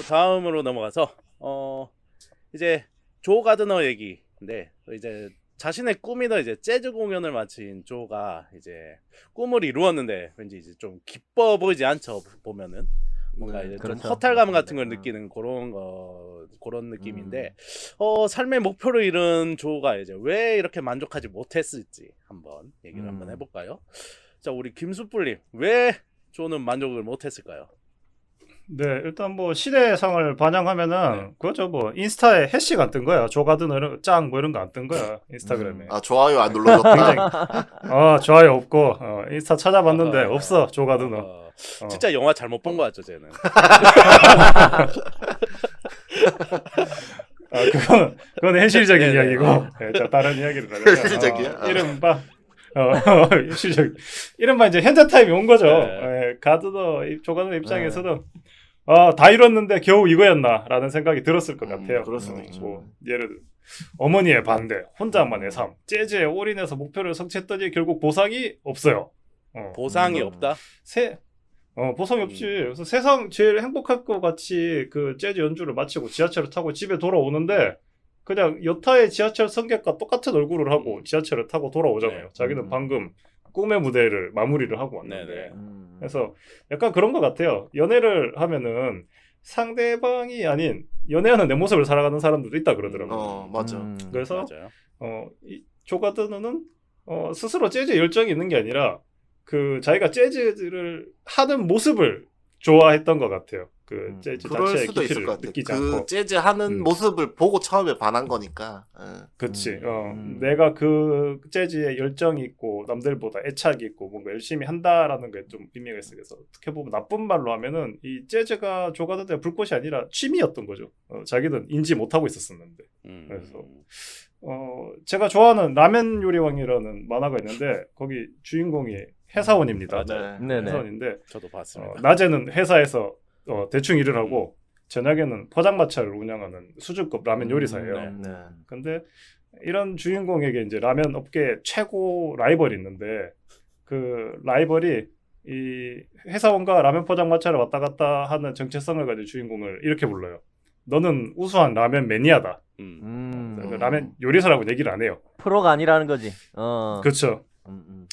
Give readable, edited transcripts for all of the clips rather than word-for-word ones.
다음으로 넘어가서 이제 조 가드너 얘기인데 이제 자신의 꿈이던 이제 재즈 공연을 마친 조가 이제 꿈을 이루었는데 왠지 이제 좀 기뻐 보이지 않죠 보면은 뭔가 네, 이제 그렇죠. 좀 허탈감 같은 걸 맞습니다. 느끼는 그런 느낌인데 삶의 목표를 이룬 조가 이제 왜 이렇게 만족하지 못했을지 한번 얘기를 한번 해볼까요? 자, 우리 김수뿔님 왜 조는 만족을 못했을까요? 네, 일단 뭐 시대상을 반영하면은 네. 그거죠. 뭐 인스타에 해시가 안 뜬 거야. 조가드너 짱 뭐 이런 거 안 뜬 거야. 인스타그램에. 아 좋아요 안 눌러줬다. 굉장히 좋아요 없고 인스타 찾아봤는데 아하. 없어 조가드너. 진짜 영화 잘못 본 거 같죠, 쟤는. 그건 현실적인 네네. 이야기고. 네, 자 다른 이야기를 하자면 현실적이야? 이른바 현실적 이른바 이제 현자 타임이 온 거죠. 네. 조가드너 입장에서는 다 이뤘는데 겨우 이거였나라는 생각이 들었을 것 같아요. 그럴 수도 있죠. 뭐 예를 들어 어머니의 반대, 혼자만의 삶, 재즈에 올인해서 목표를 성취했더니 결국 보상이 없어요. 보상이 없다. 보상이 없지. 그래서 세상 제일 행복할 것 같이 그 재즈 연주를 마치고 지하철을 타고 집에 돌아오는데 그냥 여타의 지하철 승객과 똑같은 얼굴을 하고 지하철을 타고 돌아오잖아요. 네. 자기는 방금 꿈의 무대를 마무리를 하고 왔는데. 네네. 그래서 약간 그런 것 같아요. 연애를 하면은 상대방이 아닌 연애하는 내 모습을 살아가는 사람들도 있다 그러더라고요. 맞아. 그래서 맞아요. 이 조가드너는 스스로 재즈에 열정이 있는 게 아니라 그 자기가 재즈를 하는 모습을 좋아했던 것 같아요. 그 재즈 그럴 자체의 수도 있을 깊이를 것 같아. 느끼지 그 않고. 재즈 하는 모습을 보고 처음에 반한 거니까. 그치. 내가 그 재즈에 열정이 있고 남들보다 애착이 있고 뭔가 열심히 한다라는 게 좀 의미가 있어요. 그래서 어떻게 보면 나쁜 말로 하면은 이 재즈가 조가드너의 불꽃이 아니라 취미였던 거죠. 자기는 인지 못하고 있었었는데. 그래서 제가 좋아하는 라멘 요리왕이라는 만화가 있는데 거기 주인공이 회사원입니다. 맞아요. 네네. 회사원인데 저도 봤습니다. 낮에는 회사에서 대충 일을 하고 저녁에는 포장마차를 운영하는 수준급 라면 요리사예요. 네. 근데 이런 주인공에게 이제 라면 업계 최고 라이벌이 있는데 그 라이벌이 이 회사원과 라면 포장마차를 왔다 갔다 하는 정체성을 가진 주인공을 이렇게 불러요. 너는 우수한 라면 매니아다. 라면 요리사라고 얘기를 안 해요. 프로가 아니라는 거지. 그렇죠.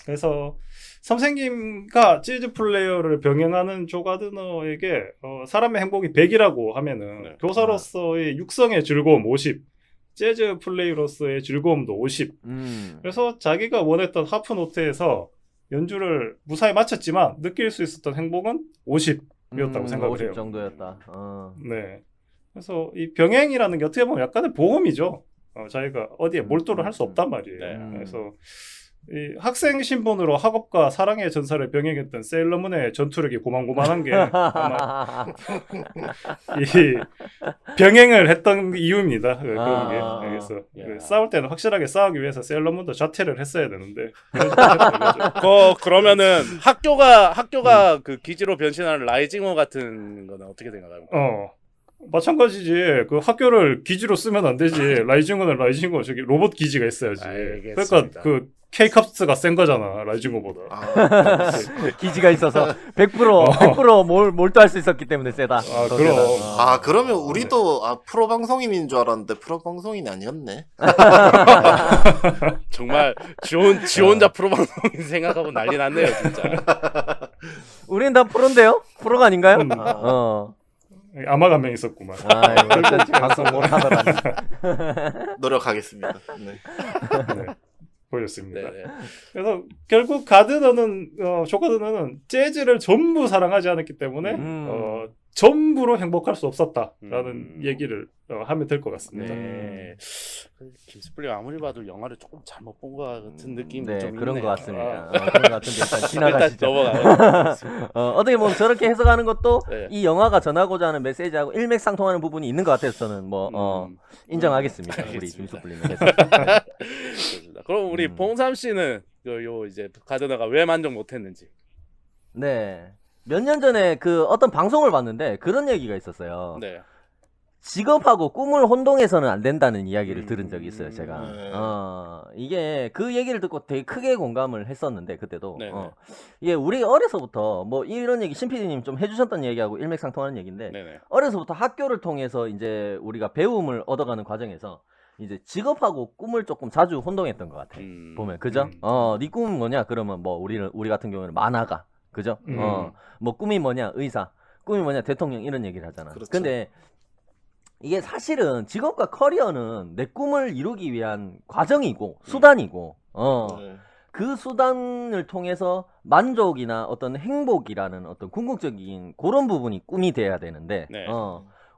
그래서 선생님과 재즈 플레이어를 병행하는 조가드너에게 사람의 행복이 100이라고 하면은 교사로서의 육성의 즐거움 50, 재즈 플레이로서의 즐거움도 50. 그래서 자기가 원했던 하프노트에서 연주를 무사히 마쳤지만 느낄 수 있었던 행복은 50이었다고 생각을 50 해요. 정도였다. 네. 그래서 이 병행이라는 게 어떻게 보면 약간의 보험이죠. 자기가 어디에 몰두를 할 수 없단 말이에요. 네. 그래서 이 학생 신분으로 학업과 사랑의 전사를 병행했던 세일러문의 전투력이 고만고만한 게 아마 이 병행을 했던 이유입니다. 그런 게. 그래서 싸울 때는 확실하게 싸우기 위해서 세일러문도 자퇴를 했어야 되는데 그러면은 학교가 그 기지로 변신하는 라이징어 같은 거는 어떻게 생각합니까? 마찬가지지. 그 학교를 기지로 쓰면 안 되지. 라이징어는 라이징어 저기 로봇 기지가 있어야지. 알겠습니다. 그러니까 그 K캅스가 센 거잖아. 라이징어보다. 기지가 있어서 100% 몰두할 수 있었기 때문에 세다. 더 그럼. 세다. 그러면 우리도 프로 방송인인 줄 알았는데 프로 방송인이 아니었네. 정말 지 혼자 프로 방송인 생각하고 난리 났네요, 진짜. 우리는 다 프로인데요? 프로가 아닌가요? 아마가 한 명 있었구만. 어쩐지 방송 못하더라. 노력하겠습니다. 네. 보였습니다. 네네. 그래서 결국 조가드너는 재즈를 전부 사랑하지 않았기 때문에 전부로 행복할 수 없었다라는 얘기를 하면 될 것 같습니다. 네. 김스플링 아무리 봐도 영화를 조금 잘못 본 것 같은 느낌이 좀 있네요. 그런 것 같습니다. 그런 것 같은데 일단 지나가시죠. 넘어가요. 어떻게 보면 저렇게 해석하는 것도 네. 이 영화가 전하고자 하는 메시지하고 일맥상통하는 부분이 있는 것 같아서 저는 인정하겠습니다. 우리 김수플링의 해석. 좋습니다. 그럼 우리 봉삼 씨는 요 이제 가드너가 왜 만족 못했는지. 네. 몇 년 전에 그 어떤 방송을 봤는데 그런 얘기가 있었어요. 네. 직업하고 꿈을 혼동해서는 안 된다는 이야기를 들은 적이 있어요, 제가. 네. 이게 그 얘기를 듣고 되게 크게 공감을 했었는데, 그때도. 네네. 이게 우리 어려서부터 뭐 이런 얘기, 신PD님 좀 해주셨던 얘기하고 일맥상통하는 얘기인데, 네네. 어려서부터 학교를 통해서 이제 우리가 배움을 얻어가는 과정에서 이제 직업하고 꿈을 조금 자주 혼동했던 것 같아요. 보면, 그죠? 네 꿈은 뭐냐? 그러면 뭐 우리 같은 경우는 만화가, 그죠? 뭐 꿈이 뭐냐? 의사. 꿈이 뭐냐? 대통령 이런 얘기를 하잖아. 그렇죠. 근데 이게 사실은 직업과 커리어는 내 꿈을 이루기 위한 과정이고 수단이고 네. 그 수단을 통해서 만족이나 어떤 행복이라는 어떤 궁극적인 그런 부분이 꿈이 돼야 되는데 네.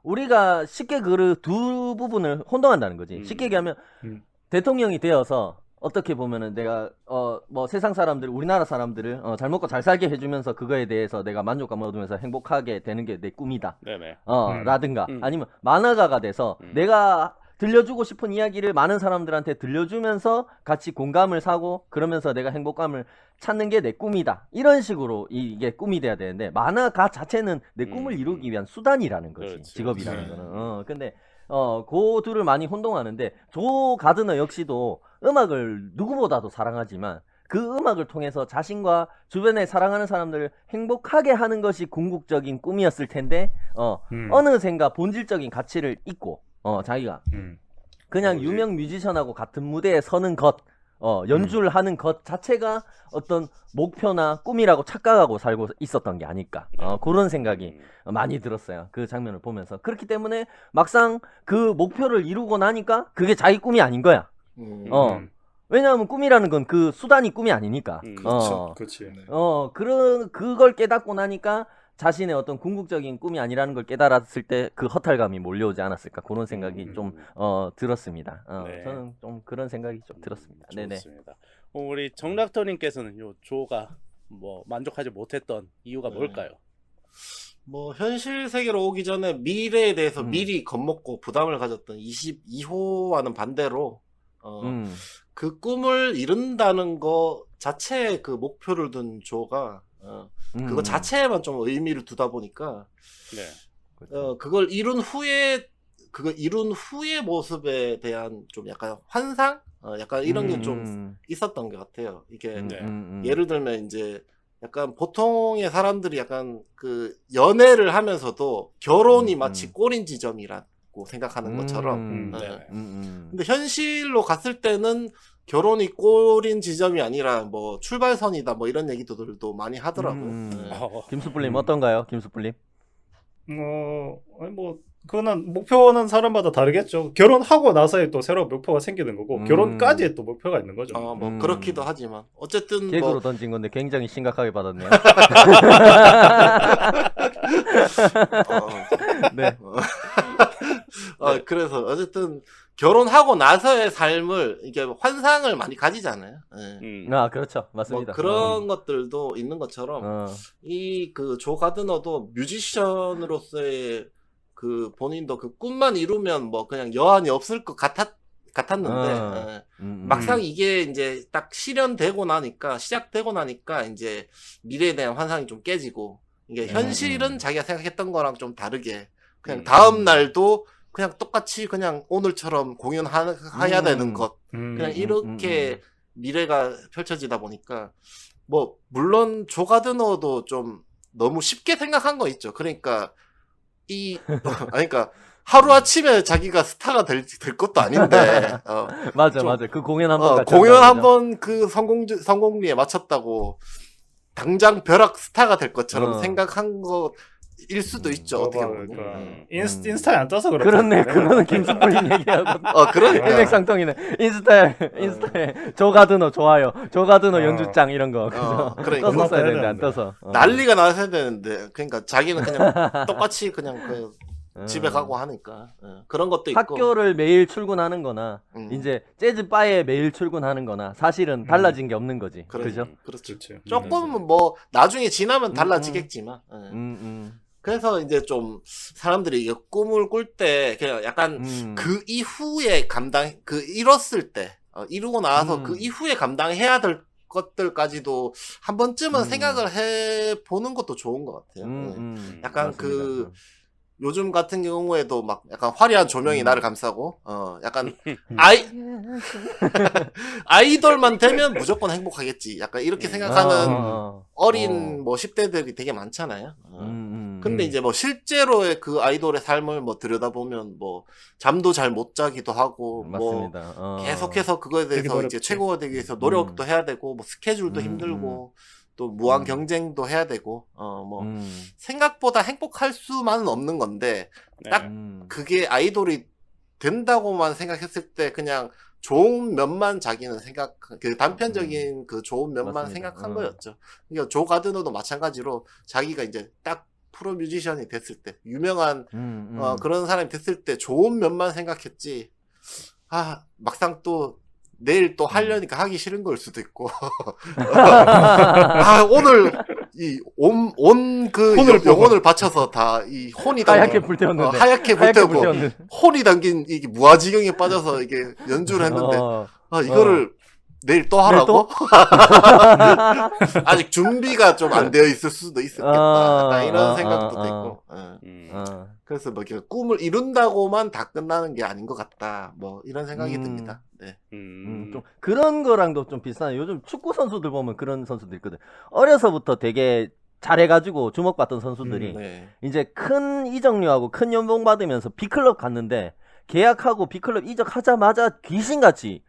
우리가 쉽게 그 두 부분을 혼동한다는 거지. 쉽게 얘기하면 대통령이 되어서 어떻게 보면은 내가 뭐 세상 사람들, 우리나라 사람들을 잘 먹고 잘 살게 해주면서 그거에 대해서 내가 만족감을 얻으면서 행복하게 되는 게 내 꿈이다. 네네. 라든가 아니면 만화가가 돼서 내가 들려주고 싶은 이야기를 많은 사람들한테 들려주면서 같이 공감을 사고 그러면서 내가 행복감을 찾는 게 내 꿈이다. 이런 식으로 이게 꿈이 돼야 되는데 만화가 자체는 내 꿈을 이루기 위한 수단이라는 거지. 그렇지. 직업이라는 거는. 근데 그 둘을 많이 혼동하는데 조 가드너 역시도 음악을 누구보다도 사랑하지만 그 음악을 통해서 자신과 주변에 사랑하는 사람들을 행복하게 하는 것이 궁극적인 꿈이었을 텐데 어느샌가 본질적인 가치를 잊고 자기가 그냥 뭐지? 유명 뮤지션하고 같은 무대에 서는 것 연주를 하는 것 자체가 어떤 목표나 꿈이라고 착각하고 살고 있었던 게 아닐까 그런 생각이 많이 들었어요. 그 장면을 보면서. 그렇기 때문에 막상 그 목표를 이루고 나니까 그게 자기 꿈이 아닌 거야. 왜냐하면 꿈이라는 건 그 수단이 꿈이 아니니까. 그렇죠. 그렇지. 그걸 깨닫고 나니까 자신의 어떤 궁극적인 꿈이 아니라는 걸 깨달았을 때 그 허탈감이 몰려오지 않았을까 그런 생각이 좀 들었습니다. 네. 저는 좀 그런 생각이 좀 들었습니다. 네네. 좋습니다. 우리 정락터님께서는 요 조가 뭐 만족하지 못했던 이유가 뭘까요? 뭐 현실 세계로 오기 전에 미래에 대해서 미리 겁먹고 부담을 가졌던 22호와는 반대로 그 꿈을 이룬다는 거 자체에 그 목표를 둔 조가 그거 자체에만 좀 의미를 두다 보니까 네. 그걸 이룬 후에 모습에 대한 좀 약간 환상? 약간 이런 게 좀 있었던 것 같아요. 이게 예를 들면 이제 약간 보통의 사람들이 약간 그 연애를 하면서도 결혼이 마치 꼬린 지점이라고 생각하는 것처럼 근데 현실로 갔을 때는 결혼이 꼬린 지점이 아니라 뭐 출발선이다 뭐 이런 얘기들도 많이 하더라고요. 김수불님 어떤가요? 김수불님? 아니 뭐 그거는 목표는 사람마다 다르겠죠. 결혼하고 나서에 또 새로운 목표가 생기는 거고 결혼까지 또 목표가 있는 거죠. 뭐 그렇기도 하지만 어쨌든 개그로 던진 건데 굉장히 심각하게 받았네요. 네. 그래서 어쨌든 결혼하고 나서의 삶을 이게 환상을 많이 가지잖아요. 그렇죠. 맞습니다. 뭐 그런 것들도 있는 것처럼 이 그 조 가드너도 뮤지션으로서의 그 본인도 그 꿈만 이루면 뭐 그냥 여한이 없을 것 같았는데 막상 이게 이제 딱 시작되고 나니까 이제 미래에 대한 환상이 좀 깨지고 이게 현실은 자기가 생각했던 거랑 좀 다르게 그냥 다음 날도 그냥 똑같이 그냥 오늘처럼 공연해야 되는 것 그냥 이렇게 미래가 펼쳐지다 보니까 뭐 물론 조 가드너도 좀 너무 쉽게 생각한 거 있죠. 그러니까 그러니까 하루아침에 자기가 스타가 될 것도 아닌데 맞아. 그 공연 한번 공연 한번 그 성공리에 마쳤다고 당장 벼락 스타가 될 것처럼 생각한 일 수도 있죠. 어떻게 보면 인스타에 안 떠서 그렇네. 그거는 김수불님 얘기하고 그러니까 일맥상통이네. 인스타에 조 가드너 좋아요. 조 가드너 연주장 이런 거 그러니까 떴었어야 되는데 안 떠서 난리가 나서야 되는데 그러니까 자기는 그냥 똑같이 그냥 그 집에 가고 하니까 그런 것도 있고 학교를 매일 출근하는 거나 이제 재즈 바에 매일 출근하는 거나 사실은 달라진 게 없는 거지. 그죠? 그렇죠. 조금 뭐 나중에 지나면 달라지겠지만 그래서 이제 좀 사람들이 이 꿈을 꿀 때 그냥 약간 그 이후에 이뤘을 때 이루고 나서 그 이후에 감당해야 될 것들까지도 한 번쯤은 생각을 해 보는 것도 좋은 것 같아요. 약간 맞습니다. 요즘 같은 경우에도 막 약간 화려한 조명이 나를 감싸고 약간 아이돌만 되면 무조건 행복하겠지. 약간 이렇게 생각하는 어린 뭐 10대들이 되게 많잖아요. 근데 이제 뭐 실제로의 그 아이돌의 삶을 뭐 들여다보면 뭐 잠도 잘 못 자기도 하고 맞습니다. 뭐 계속해서 그거에 되게 대해서 이제 어렵지. 최고가 되기 위해서 노력도 해야 되고 뭐 스케줄도 힘들고 또 무한 경쟁도 해야 되고 뭐 생각보다 행복할 수만은 없는 건데 딱 그게 아이돌이 된다고만 생각했을 때 그냥 좋은 면만 자기는 생각 그 단편적인 그 좋은 면만 맞습니다. 생각한 거였죠. 그러니까 조 가드너도 마찬가지로 자기가 이제 딱 프로 뮤지션이 됐을 때 유명한 그런 사람이 됐을 때 좋은 면만 생각했지. 막상 또 내일 또 하려니까 하기 싫은 걸 수도 있고. 오늘 이 온 그 영혼을 바쳐서 다 이 혼이 하얗게 불태웠는데. 하얗게 불태우고 혼이 담긴 이게 무아지경에 빠져서 이게 연주를 했는데 이거를 내일 또 하라고? 아직 준비가 좀 안 되어 있을 수도 있었겠다. 약간 이런 생각도 있고. 그래서 뭐 이렇게 꿈을 이룬다고만 다 끝나는 게 아닌 것 같다. 뭐 이런 생각이 듭니다. 네. 좀 그런 거랑도 좀 비슷한 요즘 축구 선수들 보면 그런 선수들 있거든. 어려서부터 되게 잘해가지고 주목받던 선수들이 네. 이제 큰 이적료하고 큰 연봉 받으면서 B클럽 갔는데 계약하고 B클럽 이적하자마자 귀신같이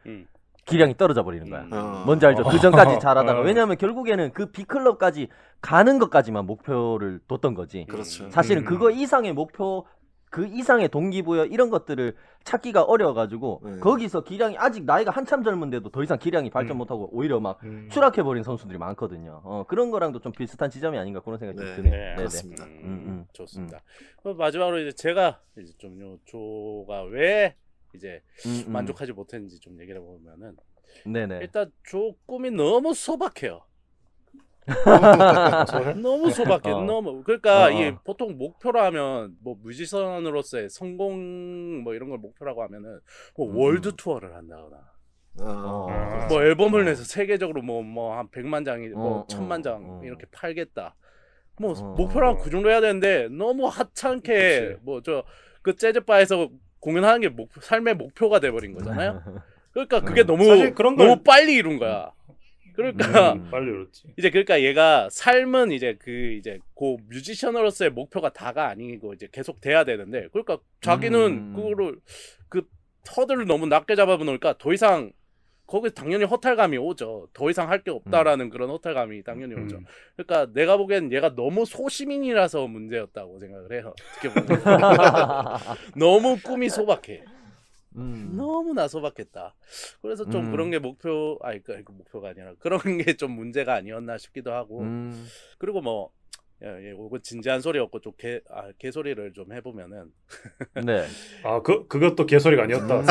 기량이 떨어져 버리는 거야. 뭔지 알죠? 그 전까지 잘하다가 왜냐하면 결국에는 그 B클럽까지 가는 것까지만 목표를 뒀던 거지. 그렇죠. 사실은 그거 이상의 목표, 그 이상의 동기부여 이런 것들을 찾기가 어려워가지고 거기서 기량이 아직 나이가 한참 젊은데도 더 이상 기량이 발전 못하고 오히려 막 추락해버린 선수들이 많거든요. 그런 거랑도 좀 비슷한 지점이 아닌가 그런 생각이 좀 드네요. 네, 그렇습니다. 좋습니다. 마지막으로 이제 제가 이제 좀 요 조가 왜 이제 만족하지 못했는지 좀 얘기를 해보면은 네네. 일단 조 꿈이 너무 소박해요. 너무 소박해. 너무 그러니까 이게 보통 목표라 하면 뭐 뮤지션으로서의 성공 뭐 이런 걸 목표라고 하면은 뭐 월드 투어를 한다거나 뭐 앨범을 내서 세계적으로 뭐 한 100만 장이 뭐 1000만 장 이렇게 팔겠다. 뭐 목표랑 그 정도 해야 되는데 너무 하찮게 뭐 저 그 재즈바에서 공연하는 게 삶의 목표가 돼버린 거잖아요. 그러니까 그게 너무 너무 빨리 이룬 거야. 그러니까 빨리 이뤘지. 이제 그러니까 얘가 삶은 이제 이제 그 뮤지션으로서의 목표가 다가 아니고 이제 계속 돼야 되는데 그러니까 자기는 그거를 그 터들을 너무 낮게 잡아놓으니까 더 이상 거기서 당연히 허탈감이 오죠. 더 이상 할 게 없다라는 그런 허탈감이 당연히 오죠. 그러니까 내가 보기엔 얘가 너무 소시민이라서 문제였다고 생각을 해요. 어떻게 보면 너무 꿈이 소박해. 너무나 소박했다. 그래서 좀 그런 게 그러니까 목표가 아니라 그런 게 좀 문제가 아니었나 싶기도 하고. 그리고 뭐 이거 진지한 소리였고 좀 개소리를 좀 해보면은. 네. 그것도 개소리가 아니었다.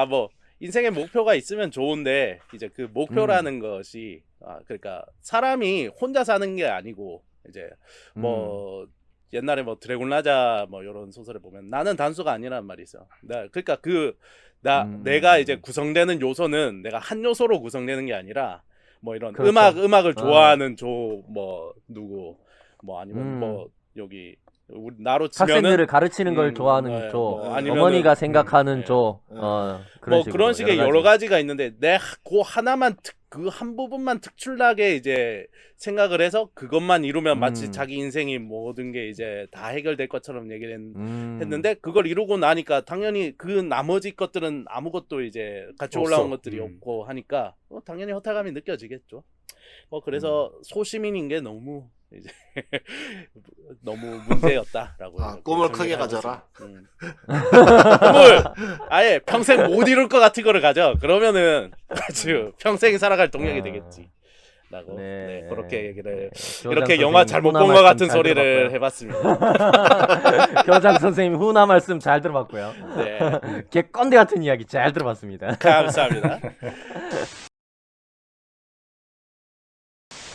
뭐 인생의 목표가 있으면 좋은데 이제 그 목표라는 것이 그러니까 사람이 혼자 사는 게 아니고 이제 뭐 옛날에 뭐 드래곤 라자 뭐 이런 소설을 보면 나는 단수가 아니란 말이 있어. 그러니까 내가 이제 구성되는 요소는 내가 한 요소로 구성되는 게 아니라 뭐 이런 그렇죠. 음악을 좋아하는 뭐 누구 뭐 아니면 뭐 여기 나로 치면은 학생들을 가르치는 걸 좋아하는 조, 뭐 어머니가 생각하는 조, 그런 그런 식의 여러 가지가 있는데 내가 그 하나만 그 한 부분만 특출나게 이제 생각을 해서 그것만 이루면 마치 자기 인생이 모든 게 이제 다 해결될 것처럼 얘기를 했는데 그걸 이루고 나니까 당연히 그 나머지 것들은 아무것도 이제 같이 올라온 것들이 없고 하니까 당연히 허탈감이 느껴지겠죠. 그래서 소시민인 게 너무 이제 너무 문제였다라고. 꿈을 크게 가져라. 꿈을 아예 평생 못 이룰 것 같은 거를 가져. 그러면은 아주 평생 살아갈 동력이 되겠지. 라고 그렇게 얘기를 이렇게 영화 잘못 본 것 같은 소리를 해봤습니다. 교장 선생님 훈화 말씀 잘 들어봤고요. 네, 개꼰대 같은 이야기 잘 들어봤습니다. 감사합니다.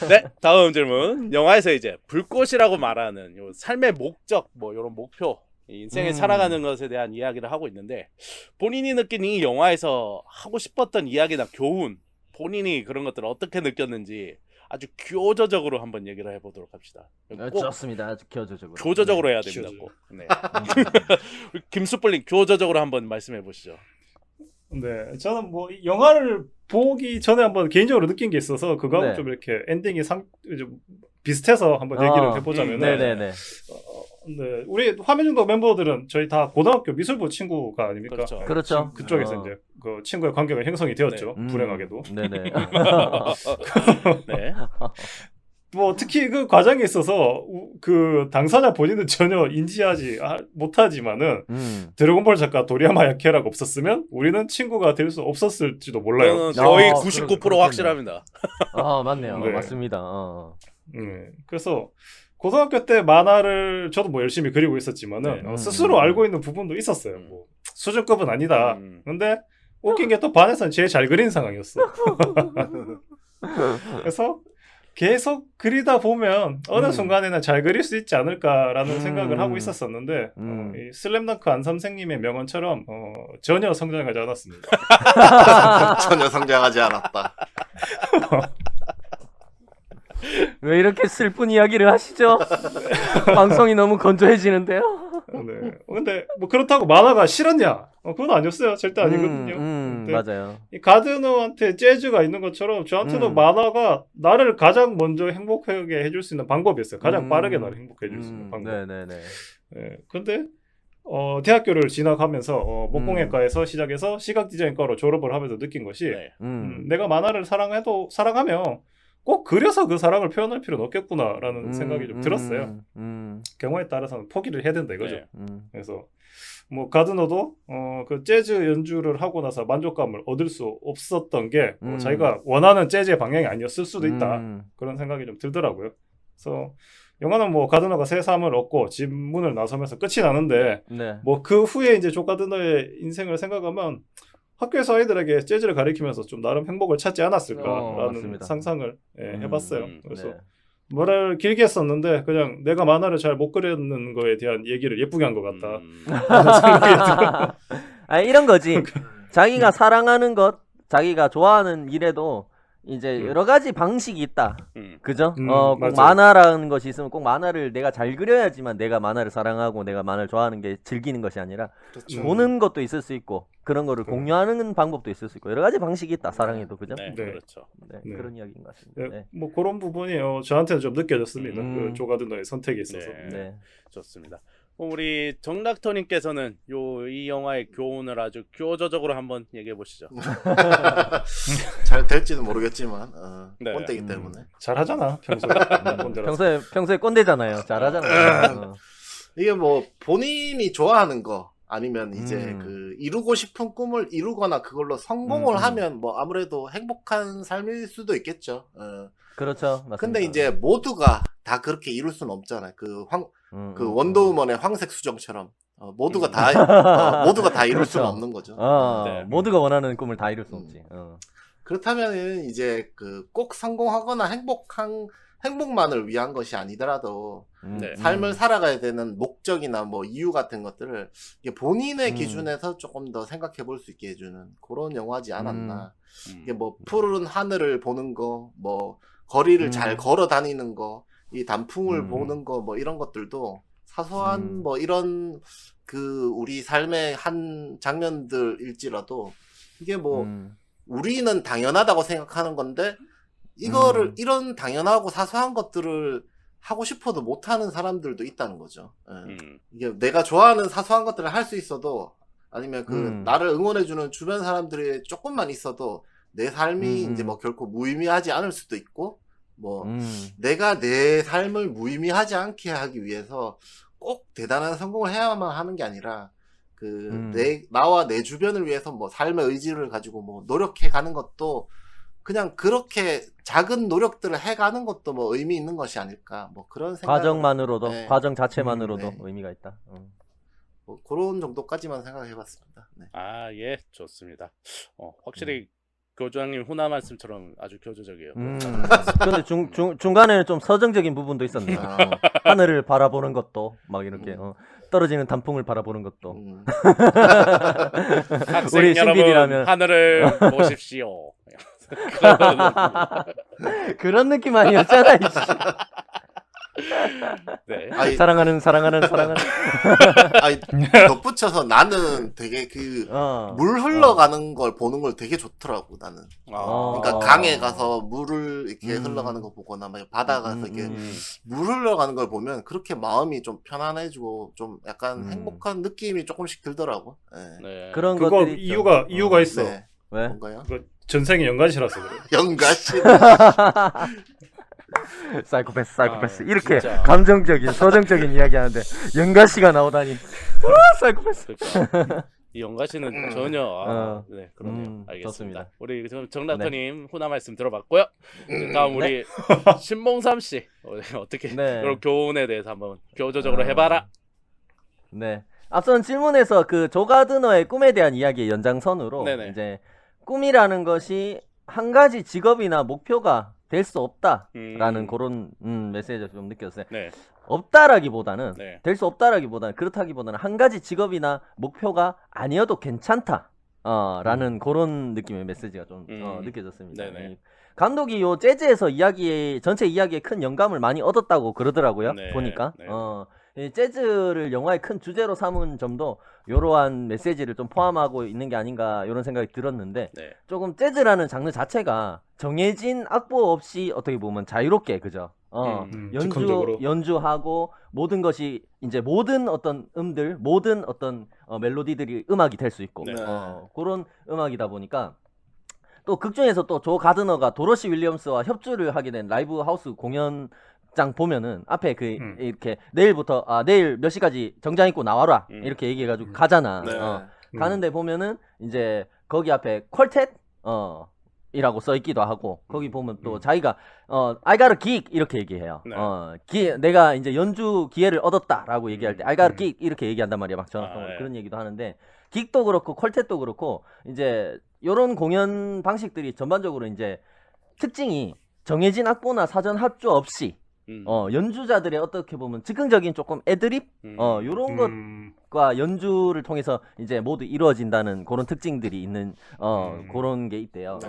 네, 다음 질문. 영화에서 이제 불꽃이라고 말하는 요 삶의 목적, 뭐 이런 목표, 인생을 살아가는 것에 대한 이야기를 하고 있는데 본인이 느낀 이 영화에서 하고 싶었던 이야기나 교훈, 본인이 그런 것들을 어떻게 느꼈는지 아주 교조적으로 한번 얘기를 해보도록 합시다. 꼭 좋습니다. 아주 교조적으로. 교조적으로 해야 네, 됩니다. 교조적. 꼭. 네. 김수블링 교조적으로 한번 말씀해 보시죠. 네, 저는 뭐 이 영화를 보기 전에 한번 개인적으로 느낀 게 있어서 그거하고 네. 좀 이렇게 엔딩이 좀 비슷해서 한번 얘기를 해보자면은 네네네. 네, 우리 화면중독 멤버들은 저희 다 고등학교 미술부 친구가 아닙니까? 그렇죠. 네, 그렇죠. 그쪽에서 이제 그 친구의 관계가 형성이 되었죠. 네. 불행하게도. 네네. 네. 뭐 특히 그 과정에 있어서 그 당사자 본인은 전혀 인지하지 못하지만은 드래곤볼 작가 도리야마 야케라가 없었으면 우리는 친구가 될 수 없었을지도 몰라요. 저는 거의 아, 99% 그렇겠네요. 확실합니다. 아 맞네요. 네. 맞습니다. 그래서 고등학교 때 만화를 저도 뭐 열심히 그리고 있었지만은 네. 스스로 알고 있는 부분도 있었어요. 뭐 수준급은 아니다. 음. 근데 웃긴 게 또 반에서는 제일 잘 그린 상황이었어. 그래서 계속 그리다 보면 어느 순간에는 잘 그릴 수 있지 않을까라는 생각을 하고 있었었는데 이 슬램덩크 안 선생님의 명언처럼 전혀 성장하지 않았습니다. 전혀 성장하지 않았다. 왜 이렇게 슬픈 이야기를 하시죠? 방송이 너무 건조해지는데요. 네. 근데 뭐 그렇다고 만화가 싫었냐? 그건 아니었어요. 절대 아니거든요. 근데 맞아요. 이 가드너한테 재즈가 있는 것처럼 저한테도 만화가 나를 가장 먼저 행복하게 해줄 수 있는 방법이었어요. 가장 빠르게 나를 행복해 해줄 수 있는 방법. 네네네. 네. 근데 대학교를 진학하면서 목공예과에서 시작해서 시각 디자인과로 졸업을 하면서 느낀 것이 네. 내가 만화를 사랑하면 꼭 그려서 그 사랑을 표현할 필요는 없겠구나라는 생각이 좀 들었어요. 경우에 따라서는 포기를 해야 된다 이거죠. 네. 그래서 뭐 가드너도 그 재즈 연주를 하고 나서 만족감을 얻을 수 없었던 게 자기가 원하는 재즈의 방향이 아니었을 수도 있다 그런 생각이 좀 들더라고요. 그래서 영화는 뭐 가드너가 새삼을 얻고 집 문을 나서면서 끝이 나는데 네. 뭐 그 후에 이제 조 가드너의 인생을 생각하면 학교에서 아이들에게 재즈를 가르치면서 좀 나름 행복을 찾지 않았을까라는 맞습니다. 상상을 해봤어요. 그래서 네. 뭐를 길게 썼는데 그냥 내가 만화를 잘 못 그리는 거에 대한 얘기를 예쁘게 한 것 같다. 아 이런 거지. 자기가 사랑하는 것, 자기가 좋아하는 일에도 이제 여러 가지 방식이 있다. 그죠? 꼭 맞아요. 만화라는 것이 있으면 꼭 만화를 내가 잘 그려야지만 내가 만화를 사랑하고 내가 만화를 좋아하는 게 즐기는 것이 아니라 그렇죠. 보는 것도 있을 수 있고 그런 거를 공유하는 방법도 있을 수 있고 여러 가지 방식이 있다. 사랑에도 그죠? 네, 네. 그렇죠. 네, 네. 그런 이야기인 것 같습니다. 네, 네. 뭐 그런 부분이 저한테는 좀 느껴졌습니다. 그 조 가드너의 선택에 있어서. 네. 네. 좋습니다. 우리 정락터님께서는 이 영화의 교훈을 아주 교조적으로 한번 얘기해 보시죠. 잘 될지는 모르겠지만 네. 꼰대이기 때문에 잘하잖아 평소에. 평소에 꼰대잖아요. 잘하잖아요. 이게 뭐 본인이 좋아하는 거 아니면 이제 그 이루고 싶은 꿈을 이루거나 그걸로 성공을 하면 뭐 아무래도 행복한 삶일 수도 있겠죠. 그렇죠. 맞습니다. 근데 이제 모두가 다 그렇게 이룰 수는 없잖아요. 그 원더우먼의 황색 수정처럼 모두가 다 이룰 수는 그렇죠. 없는 거죠. 네. 모두가 원하는 꿈을 다 이룰 수 없지. 그렇다면은 이제 그 꼭 성공하거나 행복만을 위한 것이 아니더라도 네. 삶을 살아가야 되는 목적이나 뭐 이유 같은 것들을 이게 본인의 기준에서 조금 더 생각해 볼 수 있게 해주는 그런 영화지 않았나. 이게 뭐 푸른 하늘을 보는 거, 뭐 거리를 잘 걸어 다니는 거, 이 단풍을 보는 거, 뭐 이런 것들도 사소한 뭐 이런 그 우리 삶의 한 장면들일지라도 이게 뭐 우리는 당연하다고 생각하는 건데 이거를 이런 당연하고 사소한 것들을 하고 싶어도 못하는 사람들도 있다는 거죠. 이게 내가 좋아하는 사소한 것들을 할 수 있어도 아니면 그 나를 응원해주는 주변 사람들이 조금만 있어도 내 삶이 이제 뭐 결코 무의미하지 않을 수도 있고 뭐 내가 내 삶을 무의미하지 않게 하기 위해서 꼭 대단한 성공을 해야만 하는 게 아니라 그 나와 내 주변을 위해서 뭐 삶의 의지를 가지고 뭐 노력해 가는 것도 그냥 그렇게 작은 노력들을 해가는 것도 뭐 의미 있는 것이 아닐까 뭐 그런 생각 과정만으로도 네. 과정 자체만으로도 네. 의미가 있다. 뭐 그런 정도까지만 생각해봤습니다. 네. 아, 예, 좋습니다. 확실히 교주장님 훈화 말씀처럼 아주 교조적이에요. 근데 중간에는 좀 서정적인 부분도 있었네요. 하늘을 바라보는 것도 막 이렇게 떨어지는 단풍을 바라보는 것도 학생 우리 여러분 신비리라면 하늘을 보십시오. 그런 느낌 아니었잖아. 이씨. 네. 아니, 사랑하는. 아니 덧붙여서 나는 되게 그 어. 물 흘러가는 걸 보는 걸 되게 좋더라고 나는. 아. 그러니까 강에 가서 물을 이렇게 음. 흘러가는 거 보거나 막 바다 가서 이렇게 음. 물 흘러가는 걸 보면 그렇게 마음이 좀 편안해지고 좀 약간 음. 행복한 느낌이 조금씩 들더라고. 네. 네. 그런 그거 것들이 있죠. 이유가 있어. 네. 왜? 뭔가요? 그 전생에 연관시라서 그래. 연가시. 사이코패스 아, 이렇게 진짜. 감정적인 서정적인 이야기하는데 연가씨가 나오다니. 사이코패스. 그러니까 이 영가 씨는 전혀 네 그러네요. 알겠습니다. 좋습니다. 우리 지금 정락터님 훈화 말씀 들어봤고요. 이제 다음 우리 신봉삼 씨 어떻게 네. 이런 교훈에 대해서 한번 교조적으로 어. 해봐라. 네. 앞선 질문에서 그 조가드너의 꿈에 대한 이야기의 연장선으로 네네. 이제 꿈이라는 것이 한 가지 직업이나 목표가 될 수 없다라는 그런 메시지를 좀 느꼈어요. 네. 없다라기보다는 네. 될 수 없다라기보다는 그렇다기보다는 한 가지 직업이나 목표가 아니어도 괜찮다. 라는 그런 느낌의 메시지가 좀 느껴졌습니다. 네네. 이 감독이 요 재즈에서 전체 이야기에 큰 영감을 많이 얻었다고 그러더라고요. 네. 보니까. 네. 이 재즈를 영화의 큰 주제로 삼은 점도 이러한 메시지를 좀 포함하고 있는 게 아닌가 이런 생각이 들었는데 네. 조금 재즈라는 장르 자체가 정해진 악보 없이 어떻게 보면 자유롭게 그죠? 즉흥적으로. 연주하고 모든 것이 이제 모든 어떤 모든 어떤 멜로디들이 음악이 될 수 있고 네. 그런 음악이다 보니까 또 극중에서 또 조 가드너가 도로시 윌리엄스와 협주를 하게 된 라이브 하우스 공연장 보면은 앞에 그 이렇게 내일 몇 시까지 정장 입고 나와라 이렇게 얘기해가지고 가잖아. 네. 가는데 보면은 이제 거기 앞에 퀄텟 이라고 써 있기도 하고 거기 보면 또 자기가 I got a gig 이렇게 얘기해요. 네. 내가 이제 연주 기회를 얻었다라고 얘기할 때 I got a gig 이렇게 얘기한단 말이야. 막 전화통으로 네. 그런 얘기도 하는데 긱도 그렇고 퀄텟도 그렇고 이제 요런 공연 방식들이 전반적으로 이제 특징이 정해진 악보나 사전 합주 없이 연주자들의 어떻게 보면 즉흥적인 조금 애드립 요런 것과 연주를 통해서 이제 모두 이루어진다는 그런 특징들이 있는 그런 게 있대요.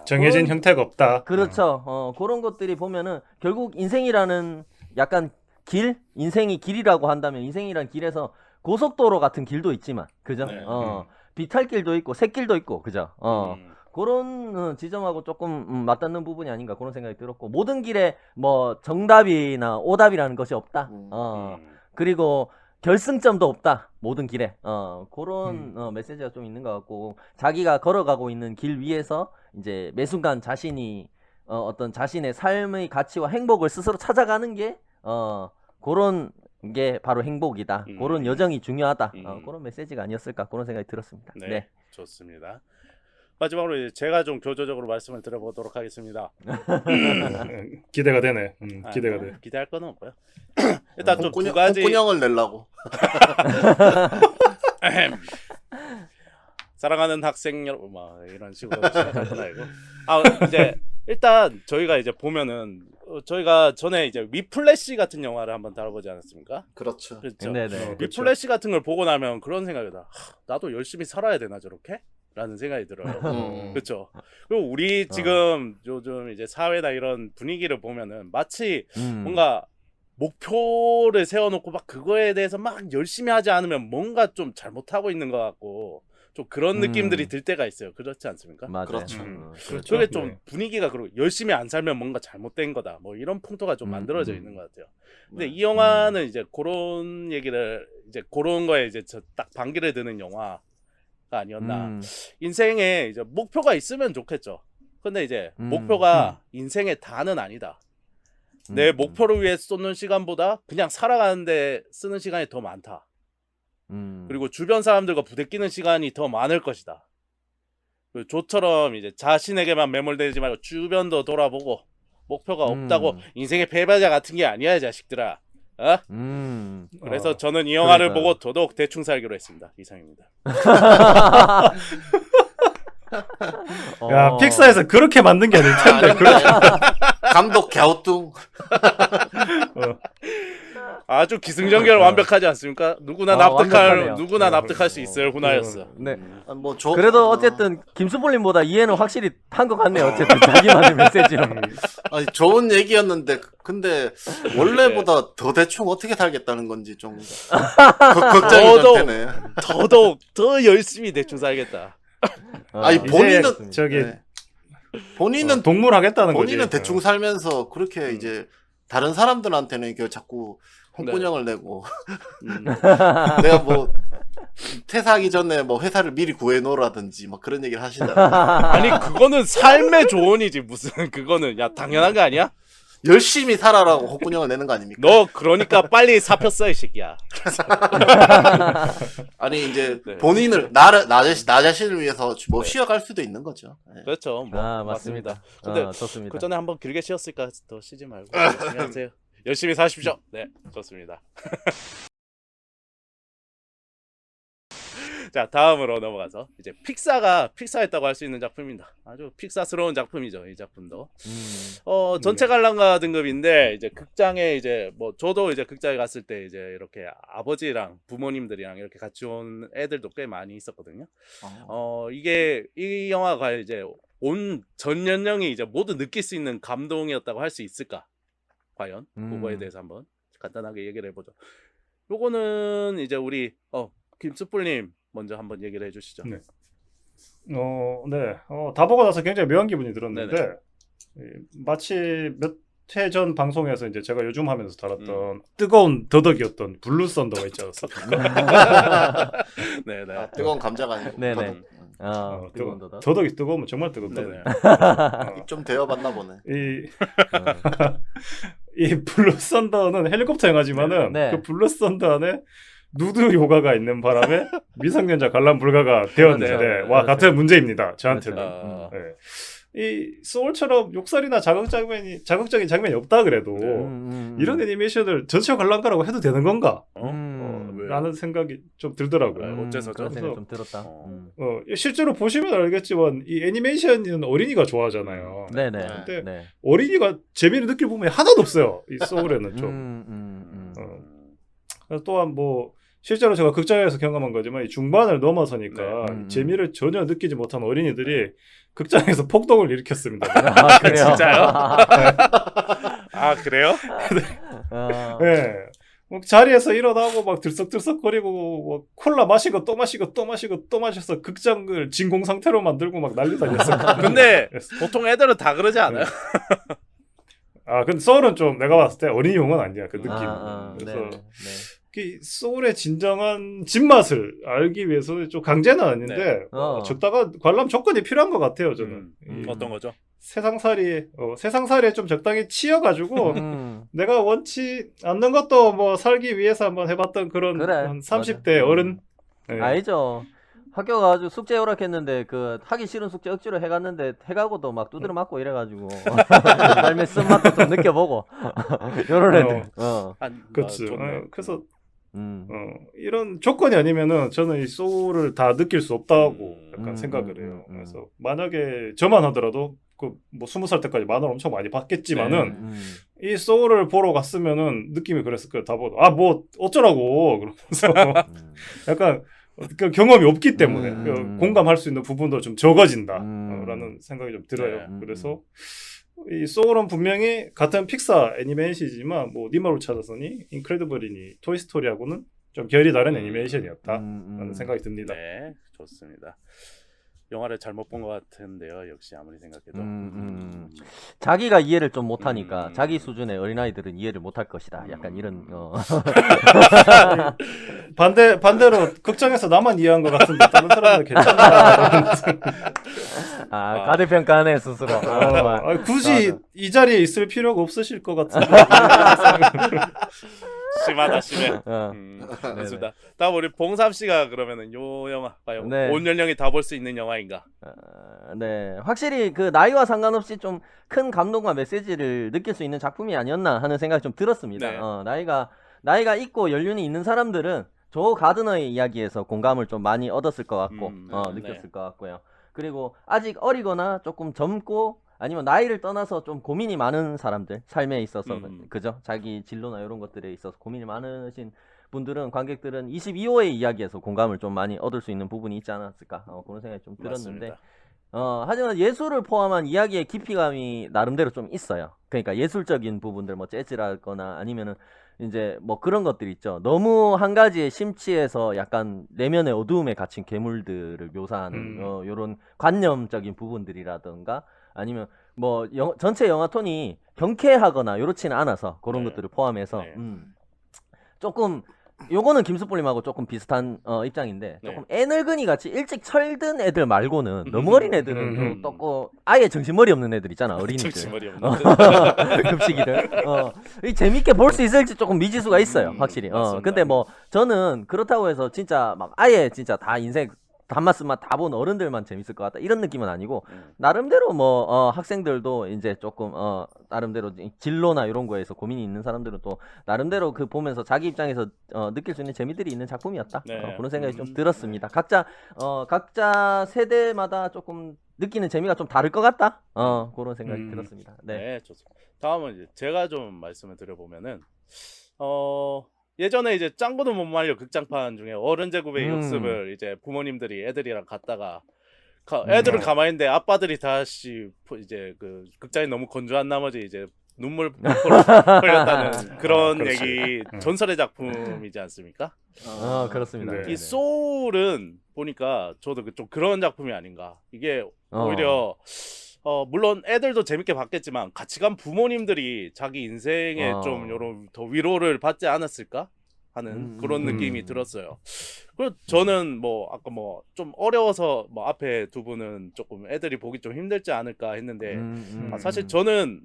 정해진 그런- 형태가 없다. 그렇죠. 그런 것들이 보면은 결국 인생이라는 약간 인생이 길이라고 한다면 인생이란 길에서 고속도로 같은 길도 있지만 그죠? 네. 비탈길도 있고 샛길도 있고 그죠? 그런 지점하고 조금 맞닿는 부분이 아닌가 그런 생각이 들었고 모든 길에 뭐 정답이나 오답이라는 것이 없다. 그리고 결승점도 없다. 모든 길에. 그런 메시지가 좀 있는 것 같고 자기가 걸어가고 있는 길 위에서 이제 매 순간 자신이 어떤 자신의 삶의 가치와 행복을 스스로 찾아가는 게 그런 게 바로 행복이다. 그런 여정이 중요하다. 그런 메시지가 아니었을까 그런 생각이 들었습니다. 네. 네. 좋습니다. 마지막으로 이제 제가 좀 교조적으로 말씀을 드려보도록 하겠습니다. 기대가 되네. 기대가 돼. 기대할 건 없고요. 일단 좀 두 가지 홍군형을 내려고. 사랑하는 학생 여러분 막 이런 식으로 시작할 건 아니고 이제 일단 저희가 이제 보면은 저희가 전에 이제 위플래시 같은 영화를 한번 다뤄보지 않았습니까? 그렇죠. 그렇죠. 네네. 그렇죠. 위플래시 같은 걸 보고 나면 그런 생각이 나. 나도 열심히 살아야 되나 저렇게? 라는 생각이 들어요. 그렇죠. 그리고 우리 지금 요즘 이제 사회나 이런 분위기를 보면은 마치 뭔가 목표를 세워놓고 막 그거에 대해서 막 열심히 하지 않으면 뭔가 좀 잘못하고 있는 것 같고 좀 그런 느낌들이 들 때가 있어요. 그렇지 않습니까? 맞아요. 그렇죠. 그렇죠. 그게 좀 네. 분위기가 그러고 열심히 안 살면 뭔가 잘못된 거다. 뭐 이런 풍토가 좀 만들어져 있는 것 같아요. 근데 이 영화는 이제 그런 얘기를 이제 그런 거에 이제 딱 반기를 드는 영화가 아니었나. 인생에 이제 목표가 있으면 좋겠죠. 근데 이제 목표가 인생의 다는 아니다. 내 목표를 위해 쏟는 시간보다 그냥 살아가는데 쓰는 시간이 더 많다. 그리고 주변 사람들과 부대끼는 시간이 더 많을 것이다. 조처럼 이제 자신에게만 매몰되지 말고 주변도 돌아보고 목표가 없다고 인생의 패배자 같은 게 아니야, 이 자식들아. 그래서 저는 이 영화를 그러니까요. 보고 더더욱 대충 살기로 했습니다. 이상입니다. 야, 픽사에서 그렇게 만든 게 아닐 텐데. 감독 갸우뚱. 아주 기승전결 완벽하지 않습니까? 누구나 완벽하네요. 누구나 납득할 수 있을 훈화였어. 네. 뭐 그래도 어쨌든 김수볼님보다 이해는 확실히 한 것 같네요. 어쨌든 자기만의 메시지로. 아니, 좋은 얘기였는데 근데 원래보다 더 대충 어떻게 살겠다는 건지 좀 걱정이 저도- 좀 되네. 더더욱 더 열심히 대충 살겠다. 아니, 이제 본인은- 저기 네. 본인은 동물 하겠다는 거지. 본인은 대충 살면서 그렇게 이제 다른 사람들한테는 이렇게 자꾸 홍군형을 내고 내가 뭐 퇴사하기 전에 뭐 회사를 미리 구해놓으라든지 막 그런 얘기를 하시잖아. 아니 그거는 삶의 조언이지 무슨 그거는 야 당연한 거 아니야? 열심히 살아라고 홍군형을 내는 거 아닙니까? 너 그러니까 빨리 사표 써 이 새끼야. 아니 이제 네. 본인을 나 자신을 위해서 뭐 쉬어갈 수도 있는 거죠. 네. 그렇죠. 뭐, 아, 맞습니다. 근데 좋습니다. 그 전에 한번 길게 쉬었으니까 더 쉬지 말고 열심히 하세요. 열심히 사십시오. 네, 좋습니다. 자, 다음으로 넘어가서 이제 픽사가 픽사했다고 할 수 있는 작품입니다. 아주 픽사스러운 작품이죠, 이 작품도. 전체 관람가 등급인데 이제 극장에 이제 뭐 저도 이제 극장에 갔을 때 이제 이렇게 아버지랑 부모님들이랑 이렇게 같이 온 애들도 꽤 많이 있었거든요. 이게 이 영화가 이제 온 전 연령이 이제 모두 느낄 수 있는 감동이었다고 할 수 있을까? 과연 그거에 대해서 한번 간단하게 얘기를 해보죠. 요거는 이제 우리 김수풀님 먼저 한번 얘기를 해주시죠. 네. 다 보고 나서 굉장히 묘한 기분이 들었는데 마치 몇 회 전 방송에서 이제 제가 요즘 하면서 달았던 뜨거운 더덕이었던 블루 썬더가 있지 않았습니까? 네네. 아, 뜨거운 감자가 아니고 네네. 더덕. 뜨거운 더덕. 더덕이 뜨거우면 정말 뜨겁다. 네네. 좀 데워봤나 보네. 이 블루 썬더는 헬리콥터 영화지만은 네. 그 블루 썬더 안에 누드 요가가 있는 바람에 미성년자 관람 불가가 되었는데 그렇죠. 와 그렇죠. 같은 문제입니다. 저한테는. 그렇죠. 네. 이 소울처럼 욕설이나 자극적인 장면이 없다 그래도 이런 애니메이션을 전체 관람가라고 해도 되는 건가? 왜? 라는 생각이 좀 들더라고요. 어째서죠? 그런 생각 좀 그래서- 들었다. 실제로 보시면 알겠지만 이 애니메이션은 어린이가 좋아하잖아요. 네네. 근데 네. 어린이가 재미를 느낄 부분이 하나도 없어요. 이 소울에는 좀. 그래서 또한 뭐 실제로 제가 극장에서 경험한 거지만 이 중반을 넘어서니까 재미를 전혀 느끼지 못한 어린이들이 극장에서 폭동을 일으켰습니다. 아, 그래요? 진짜요? 아 그래요? 네. 뭐 자리에서 일어나고 막 들썩들썩거리고 뭐 콜라 마시고 또 마시고 또 마시고 또 마셔서 극장을 진공 상태로 만들고 막 난리 달렸어요. 근데 보통 애들은 다 그러지 않아요? 근데 소울은 좀 내가 봤을 때 어린이용은 아니야 그 느낌. 그래서 네. 이 소울의 진정한 진맛을 알기 위해서는 좀 강제는 아닌데 적다가 관람 조건이 필요한 것 같아요 저는. 어떤 거죠? 세상살이에 좀 적당히 치여가지고 내가 원치 않는 것도 뭐 살기 위해서 한번 해봤던 그런 그래, 한 30대 맞아. 어른. 네. 알죠. 학교 가가지고 숙제 오락했는데 그 하기 싫은 숙제 억지로 해갔는데 해가고도 막 두드려 맞고 이래가지고 삶의 쓴맛도 좀 느껴보고 요런 애들. 그렇지. 좋네. 그래서 이런 조건이 아니면은 저는 이 소울을 다 느낄 수 없다고 약간 생각을 해요. 그래서 만약에 저만 하더라도 그 뭐 20살 때까지 만원 엄청 많이 받겠지만은 이 소울을 보러 갔으면은 느낌이 그랬을 거예요. 다 보고 뭐 어쩌라고 그러면서 약간 그 경험이 없기 때문에 그 공감할 수 있는 부분도 좀 적어진다 라는 생각이 좀 들어요. 그래서 이 소울은 분명히 같은 픽사 애니메이션이지만 뭐 네 말을 찾아서니 인크레디블이니 토이스토리하고는 좀 결이 다른 애니메이션이었다 라는 생각이 듭니다. 네, 좋습니다. 영화를 잘못 본 것 같은데요. 역시 아무리 생각해도 자기가 이해를 좀 못하니까 자기 수준의 어린아이들은 이해를 못할 것이다. 약간 이런 반대로 극장에서 나만 이해한 것 같은데 다른 사람들 괜찮나? 과대평가하네 스스로. 굳이 맞아. 이 자리에 있을 필요가 없으실 것 같은데. 심하다 심해. 좋습니다. 다음 우리 봉삼 씨가 그러면은 요 영화 과연 온 연령이 다 볼 수 있는 영화인가? 네, 확실히 그 나이와 상관없이 좀 큰 감동과 메시지를 느낄 수 있는 작품이 아니었나 하는 생각이 좀 들었습니다. 네. 나이가 있고 연륜이 있는 사람들은 조 가드너의 이야기에서 공감을 좀 많이 얻었을 것 같고 느꼈을 것 같고요. 그리고 아직 어리거나 조금 젊고 아니면 나이를 떠나서 좀 고민이 많은 사람들, 삶에 있어서 그죠? 자기 진로나 이런 것들에 있어서 고민이 많으신 분들은, 관객들은 22호의 이야기에서 공감을 좀 많이 얻을 수 있는 부분이 있지 않았을까, 그런 생각이 좀 들었는데, 맞습니다. 하지만 예술을 포함한 이야기의 깊이감이 나름대로 좀 있어요. 그러니까 예술적인 부분들, 뭐 재즈라거나 아니면은 이제 뭐 그런 것들 있죠. 너무 한 가지에 심취해서 약간 내면의 어두움에 갇힌 괴물들을 묘사하는 요런 관념적인 부분들이라던가, 아니면 뭐 전체 영화 톤이 경쾌하거나 요렇지는 않아서 그런 네. 것들을 포함해서 네. 조금, 요거는 김수불님하고 조금 비슷한 입장인데, 조금 애늙은이 같이 일찍 철든 애들 말고는, 너무 어린 애들은 좀 떴고, 아예 정신머리 없는 애들 있잖아, 어린이들. 정신머리 없는 급식이들. 이 재밌게 볼 수 있을지 조금 미지수가 있어요, 확실히. 맞습니다. 근데 뭐 저는 그렇다고 해서 진짜 막 아예 진짜 다 인생 단맛스맛 다 본 어른들만 재밌을 것 같다, 이런 느낌은 아니고, 나름대로 뭐 학생들도 이제 조금 나름대로 진로나 이런 거에서 고민이 있는 사람들은 또 나름대로 그 보면서 자기 입장에서 느낄 수 있는 재미들이 있는 작품이었다. 네. 그런 생각이 좀 들었습니다. 각자 세대마다 조금 느끼는 재미가 좀 다를 것 같다. 그런 생각이 들었습니다. 네. 네, 좋습니다. 다음은 이제 제가 좀 말씀을 드려보면은 예전에 이제 짱구도 못 말려 극장판 중에 어른 제국의 역습을 이제 부모님들이 애들이랑 갔다가 애들은 가만히 있는데 아빠들이 다시 이제 그 극장이 너무 건조한 나머지 이제 눈물 폴폴 흘렸다는 그런 그렇지. 얘기, 전설의 작품이지 않습니까? 그렇습니다. 네. 이 소울은 보니까 저도 좀 그런 작품이 아닌가. 이게 오히려 물론 애들도 재밌게 봤겠지만 같이 간 부모님들이 자기 인생에 좀 요런 더 위로를 받지 않았을까 하는 그런 느낌이 들었어요. 그리고 저는 뭐 아까 뭐 좀 어려워서 뭐 앞에 두 분은 조금 애들이 보기 좀 힘들지 않을까 했는데 사실 저는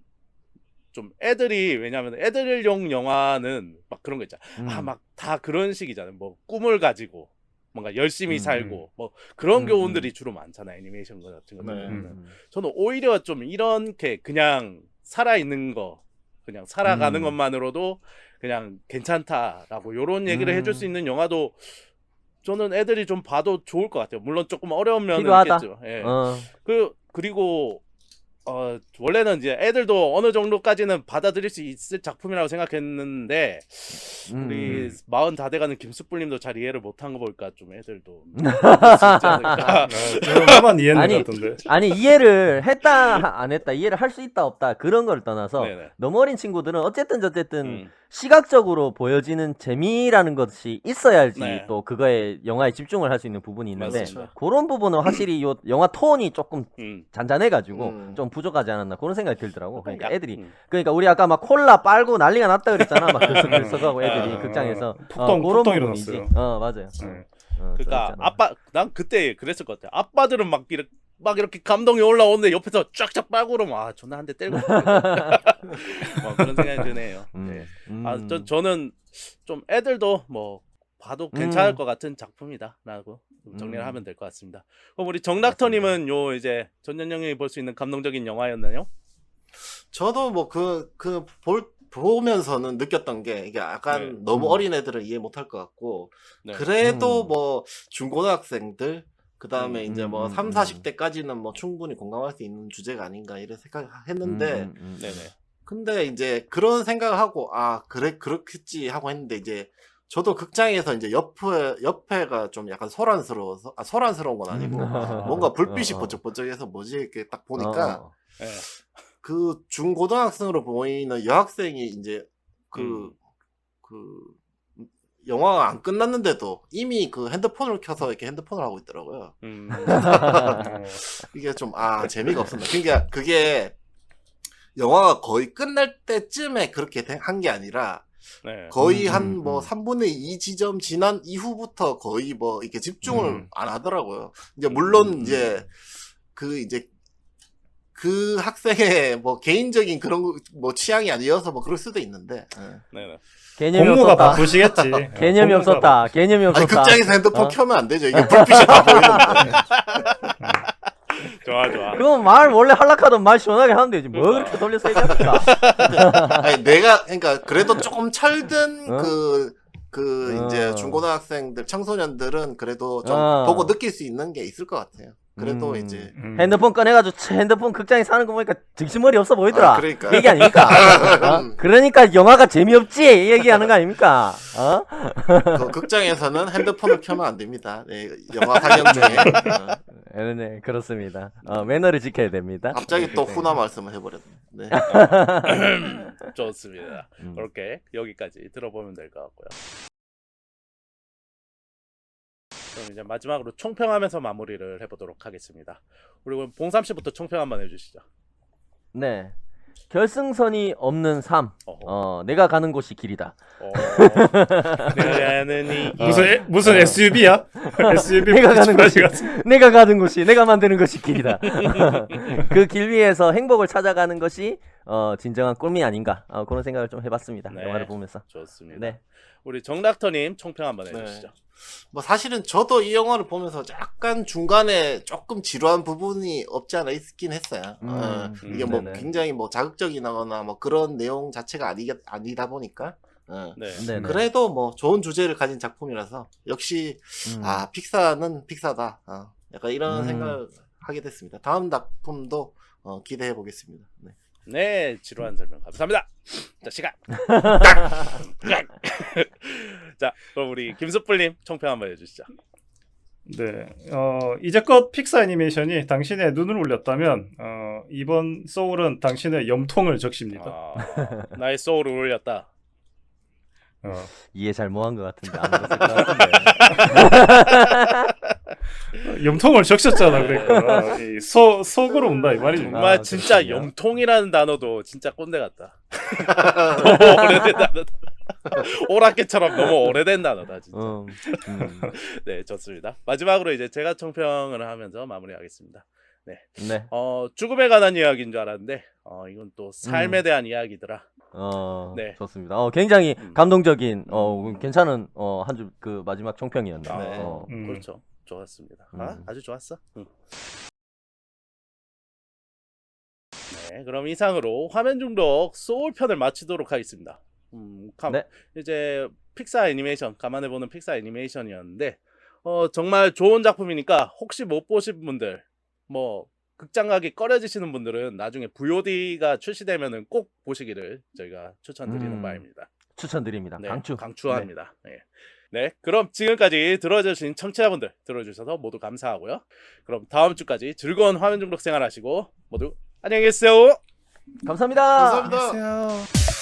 좀 애들이, 왜냐면 애들용 영화는 막 그런 거 있잖아. 막 다 그런 식이잖아요. 뭐 꿈을 가지고 뭔가 열심히 살고 뭐 그런 교훈들이 주로 많잖아요, 애니메이션 같은 거는. 저는 오히려 좀 이렇게 그냥 살아있는 거, 그냥 살아가는 것만으로도 그냥 괜찮다라고 요런 얘기를 해줄 수 있는 영화도 저는 애들이 좀 봐도 좋을 것 같아요. 물론 조금 어려운 면은 필요하다. 있겠죠. 예. 그리고 원래는 이제 애들도 어느 정도까지는 받아들일 수 있을 작품이라고 생각했는데 우리 40 다 돼가는 김숙불님도 잘 이해를 못한 거 보니까 좀 애들도 있지 않을까. 나만 이해했는 아니, 것 같은데. 아니, 이해를 했다 안 했다, 이해를 할 수 있다 없다, 그런 걸 떠나서 네네. 너무 어린 친구들은 어쨌든 시각적으로 보여지는 재미라는 것이 있어야지 네. 또 그거에, 영화에 집중을 할 수 있는 부분이 있는데, 맞습니다. 그런 부분은 확실히 요 영화 톤이 조금 잔잔해가지고 좀 부족하지 않았나, 그런 생각이 들더라고. 그러니까 애들이, 그러니까 우리 아까 막 콜라 빨고 난리가 났다 그랬잖아, 막 들썩들썩하고 애들이 극장에서 폭동 그런 폭동 부분이지. 일어났어요. 맞아요. 네. 그러니까 난 그때 그랬을 것 같아. 아빠들은 막 이렇게 감동이 올라오는데 옆에서 쫙쫙 빨고 그러면 존나 한 대 때리고 싶다. 그런 생각이 드네요. 네. 저는 좀 애들도 뭐 봐도 괜찮을 것 같은 작품이다라고 정리를 하면 될 것 같습니다. 그럼 우리 정닥터님은 요 이제 전현영이 볼 수 있는 감동적인 영화였나요? 저도 뭐 보면서는 느꼈던 게 이게 약간 너무 어린 애들은 이해 못할 것 같고, 네. 그래도 뭐 중고등학생들, 그 다음에 이제 뭐 3, 40대까지는 뭐 충분히 공감할 수 있는 주제가 아닌가 이런 생각했는데, 네네. 근데 이제 그런 생각을 하고, 그래, 그렇겠지 하고 했는데, 이제 저도 극장에서 이제 옆에가 좀 약간 소란스러워서, 소란스러운 건 아니고, 뭔가 불빛이 번쩍번쩍해서 뭐지, 이렇게 딱 보니까, 네. 그 중고등학생으로 보이는 여학생이 이제 영화가 안 끝났는데도 이미 그 핸드폰을 켜서 이렇게 핸드폰을 하고 있더라고요. 이게 좀 재미가 없었나. 그러니까 그게 영화가 거의 끝날 때쯤에 그렇게 한 게 아니라 네. 거의 한 뭐 3분의 2 지점 지난 이후부터 거의 뭐 이렇게 집중을 안 하더라고요. 이제 물론 이제 그 학생의 뭐 개인적인 그런 뭐 취향이 아니어서 뭐 그럴 수도 있는데. 네네. 개념이 공무가 없었다. 바쁘시겠지. 개념이 없었다. 개념이 없었다. 아니 극장에서 핸드폰 켜면 안 되죠. 이게 불빛이 다 보이는데. 좋아. 그건 말 원래 하락하던 말 시원하게 하면 되지. 뭐 그렇게 돌려서 얘기합니까? 아니 그러니까 그래도 조금 철든 이제 중고등학생들, 청소년들은 그래도 좀 보고 느낄 수 있는 게 있을 것 같아요. 그래도 이제 핸드폰 꺼내가지고 핸드폰 극장에 사는 거 보니까 정신머리 없어 보이더라. 그러니까. 이 얘기 아닙니까? 그러니까 영화가 재미없지 이 얘기하는 거 아닙니까? 그 극장에서는 핸드폰을 켜면 안 됩니다. 네, 영화 상영 중에. 네, 그렇습니다. 매너를 지켜야 됩니다. 갑자기 또 훈화 말씀을 해버렸네. 네. 좋습니다. 그렇게 여기까지 들어보면 될 것 같고요. 그럼 이제 마지막으로 총평하면서 마무리를 해보도록 하겠습니다. 그리고 봉삼 씨부터 총평 한번 해주시죠. 네. 결승선이 없는 삶. 어허. 내가 가는 곳이 길이다. 내가는 이 무슨 SUV야? SUV 내가 가는 곳이 같은. 내가 가는 곳이 내가 만드는 것이 길이다. 그 길 위에서 행복을 찾아가는 것이 진정한 꿈이 아닌가 그런 생각을 좀 해봤습니다. 네. 영화를 보면서. 좋습니다. 네. 우리 정닥터님 총평 한번 해주시죠. 뭐 사실은 저도 이 영화를 보면서 약간 중간에 조금 지루한 부분이 없지 않아 있긴 했어요. 이게 뭐 네네. 굉장히 뭐 자극적이거나 뭐 그런 내용 자체가 아니다 보니까. 네. 네네. 그래도 뭐 좋은 주제를 가진 작품이라서 역시 픽사는 픽사다. 약간 이런 생각을 하게 됐습니다. 다음 작품도 기대해 보겠습니다. 네. 네, 지루한 설명 감사합니다. 자, 시간. 자, 그럼 우리 김수풀님 총평 한번 해주시죠. 네, 이제껏 픽사 애니메이션이 당신의 눈을 울렸다면 이번 소울은 당신의 염통을 적십니다. 나의 소울을 울렸다. 이해 잘못한 것 같은데 안 그랬을 것 같은데. 염통을 적셨잖아. 그러니까 이 속으로 온다 이 말이지. 정말 진짜 그렇군요. 염통이라는 단어도 진짜 꼰대 같다. 너무 오래된 단어다. 오락개처럼 너무 오래된 단어다 진짜. 네, 좋습니다. 마지막으로 이제 제가 총평을 하면서 마무리하겠습니다. 네. 네. 죽음에 관한 이야기인 줄 알았는데 이건 또 삶에 대한 이야기더라. 네. 좋습니다. 굉장히 감동적인 괜찮은 한 주 그 마지막 총평이었네요. 네. 그렇죠. 좋았습니다. 아주 좋았어. 네, 그럼 이상으로 화면 중독 소울 편을 마치도록 하겠습니다. 네. 이제 픽사 애니메이션 감안해보는 픽사 애니메이션이었는데 정말 좋은 작품이니까 혹시 못 보신 분들 뭐 극장 가기 꺼려지시는 분들은 나중에 VOD가 출시되면은 꼭 보시기를 저희가 추천드리는 바입니다. 추천드립니다. 네, 강추. 강추합니다. 네. 네, 그럼 지금까지 들어주신 청취자분들 들어주셔서 모두 감사하고요. 그럼 다음 주까지 즐거운 화면 중독 생활하시고 모두 안녕히 계세요. 감사합니다. 감사합니다.